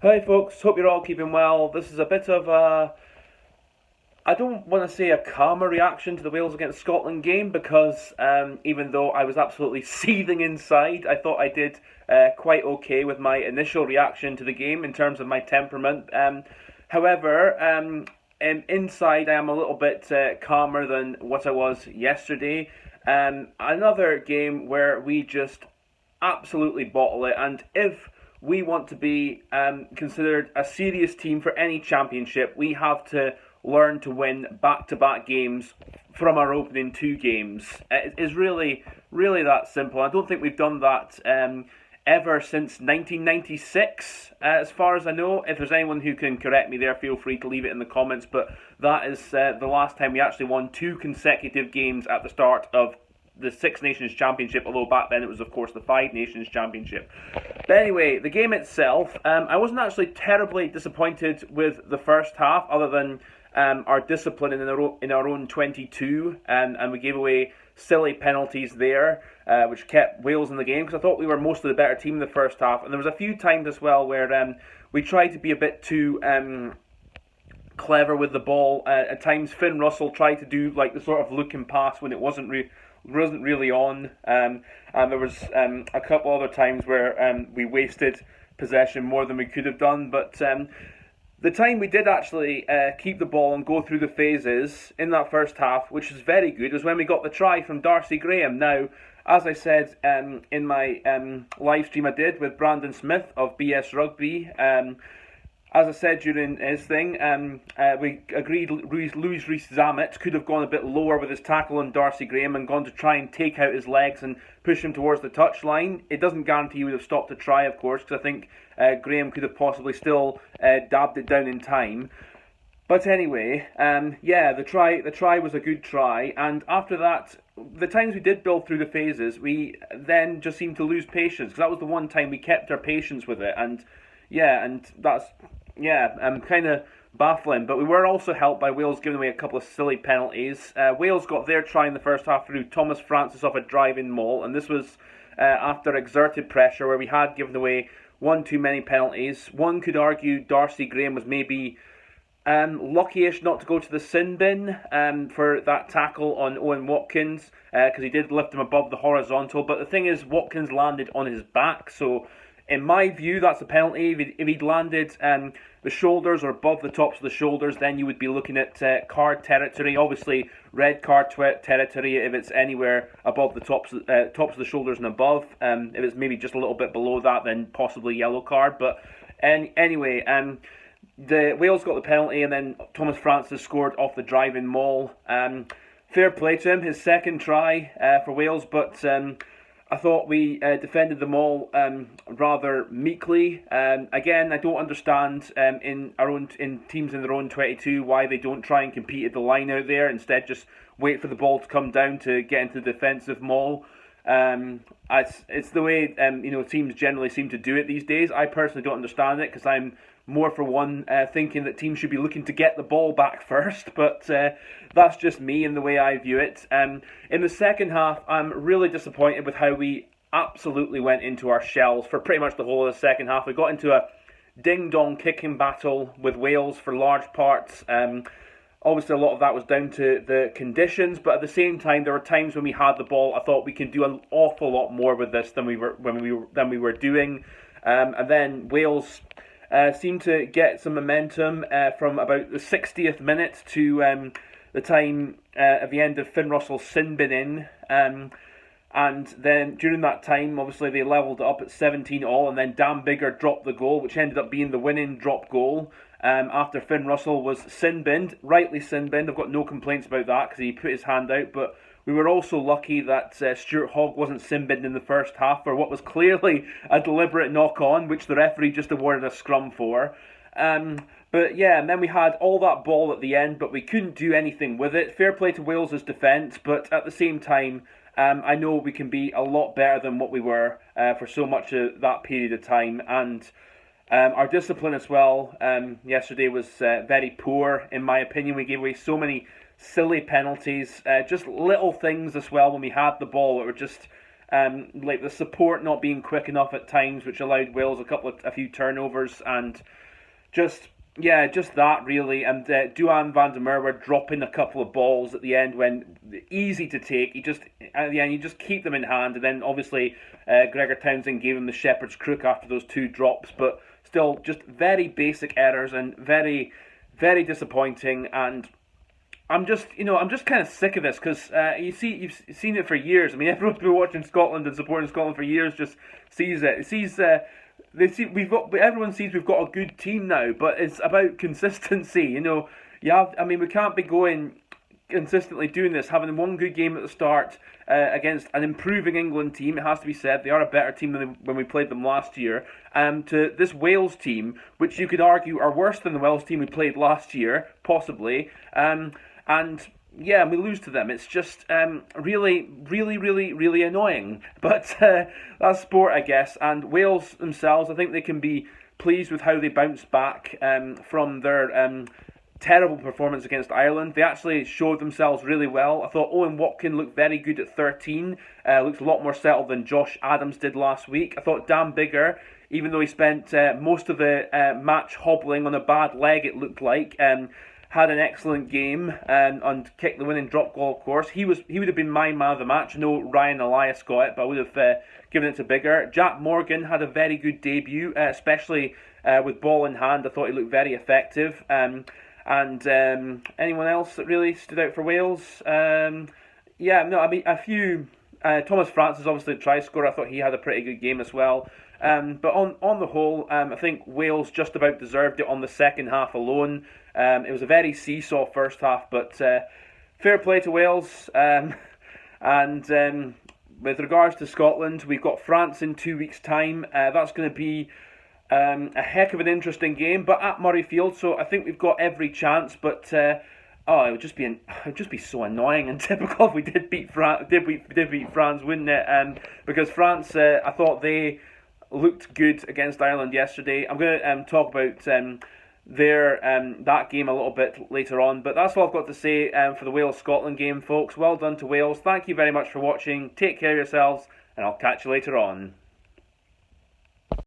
Hi folks, hope you're all keeping well. This is a bit of a, I don't want to say a calmer reaction to the Wales against Scotland game because even though I was absolutely seething inside, I thought I did quite okay with my initial reaction to the game in terms of my temperament. However, inside I am a little bit calmer than what I was yesterday. Another game where we just absolutely bottle it. And if we want to be considered a serious team for any championship, we have to learn to win back-to-back games from our opening two games. It is really, really that simple. I don't think we've done that ever since 1996, as far as I know. If there's anyone who can correct me there, feel free to leave it in the comments. But that is the last time we actually won two consecutive games at the start of the Six Nations Championship, although back then it was, of course, the Five Nations Championship. But anyway, the game itself, I wasn't actually terribly disappointed with the first half, other than our discipline in our own 22, and we gave away silly penalties there, which kept Wales in the game, because I thought we were mostly the better team in the first half. And there was a few times as well where we tried to be a bit too clever with the ball. At times, Finn Russell tried to do like the sort of looking pass when it wasn't really on. And there was a couple other times where we wasted possession more than we could have done. But the time we did actually keep the ball and go through the phases in that first half, which was very good, was when we got the try from Darcy Graham. Now, as I said in my live stream I did with Brandon Smith of BS Rugby, as I said during his thing, we agreed Louis Rees-Zammit could have gone a bit lower with his tackle on Darcy Graham and gone to try and take out his legs and push him towards the touchline. It doesn't guarantee he would have stopped the try, of course, because I think Graham could have possibly still dabbed it down in time. But anyway, the try was a good try, and after that, the times we did build through the phases, we then just seemed to lose patience, because that was the one time we kept our patience with it, and that's kind of baffling. But we were also helped by Wales giving away a couple of silly penalties. Wales got their try in the first half through Thomas Francis off a drive-in maul, and this was after exerted pressure where we had given away one too many penalties. One could argue Darcy Graham was maybe lucky-ish not to go to the sin bin for that tackle on Owen Watkins, because he did lift him above the horizontal. But the thing is, Watkins landed on his back, so in my view, that's a penalty. If he'd landed the shoulders or above the tops of the shoulders, then you would be looking at card territory. Obviously, red card territory if it's anywhere above the tops of the shoulders and above. If it's maybe just a little bit below that, then possibly yellow card. But anyway, the Wales got the penalty, and then Thomas Francis scored off the driving maul. Fair play to him, his second try for Wales, but I thought we defended them all rather meekly. Again, I don't understand in teams in their own 22 why they don't try and compete at the line out there. Instead, just wait for the ball to come down to get into the defensive maul. It's the way teams generally seem to do it these days. I personally don't understand it, because I'm more for one thinking that teams should be looking to get the ball back first, but that's just me and the way I view it. In the second half, I'm really disappointed with how we absolutely went into our shells for pretty much the whole of the second half. We got into a ding-dong kicking battle with Wales for large parts. Obviously, a lot of that was down to the conditions, but at the same time, there were times when we had the ball. I thought we could do an awful lot more with this than we were doing, and then Wales seemed to get some momentum from about the 60th minute to the time at the end of Finn Russell's sin bin in. And then during that time, obviously, they levelled it up at 17-all, and then Dan Biggar dropped the goal, which ended up being the winning drop goal after Finn Russell was sin-binned, rightly sin-binned. I've got no complaints about that, because he put his hand out, but we were also lucky that Stuart Hogg wasn't sin-binned in the first half for what was clearly a deliberate knock-on, which the referee just awarded a scrum for. But yeah, and then we had all that ball at the end, but we couldn't do anything with it. Fair play to Wales's defence, but at the same time, I know we can be a lot better than what we were for so much of that period of time. And our discipline as well yesterday was very poor, in my opinion. We gave away so many silly penalties, just little things as well when we had the ball that were just like the support not being quick enough at times, which allowed Wales a few turnovers, and just just that really. And Duan van der Merwe were dropping a couple of balls at the end when easy to take. At the end you just keep them in hand, and then obviously Gregor Townsend gave him the shepherd's crook after those 2 drops, but still just very basic errors and very, very disappointing. And I'm just kind of sick of this because you've seen it for years. I mean, everyone's been watching Scotland and supporting Scotland for years. Just sees it. Everyone sees we've got a good team now, but it's about consistency. We can't be going consistently doing this, having one good game at the start against an improving England team. It has to be said, they are a better team than when we played them last year. To this Wales team, which you could argue are worse than the Wales team we played last year, possibly. We lose to them. It's just really, really, really, really annoying. But that's sport, I guess. And Wales themselves, I think they can be pleased with how they bounced back from their terrible performance against Ireland. They actually showed themselves really well. I thought Owen Watkin looked very good at 13. Looks a lot more settled than Josh Adams did last week. I thought Dan Biggar, even though he spent most of the match hobbling on a bad leg, it looked like, had an excellent game and kicked the winning drop goal, of course. He would have been my man of the match. No, Ryan Elias got it, but I would have given it to Biggar. Jack Morgan had a very good debut, especially with ball in hand. I thought he looked very effective. Anyone else that really stood out for Wales? A few. Thomas Francis, obviously the try scorer. I thought he had a pretty good game as well. But on the whole, I think Wales just about deserved it on the second half alone. It was a very seesaw first half, but fair play to Wales. With regards to Scotland, we've got France in 2 weeks' time. That's going to be a heck of an interesting game, but at Murrayfield, so I think we've got every chance. But it would just be so annoying and typical if we did beat France, wouldn't it? Because France, I thought they looked good against Ireland yesterday. I'm going to talk about that game a little bit later on, but that's all I've got to say for the Wales-Scotland game, folks. Well done to Wales. Thank you very much for watching. Take care of yourselves, and I'll catch you later on.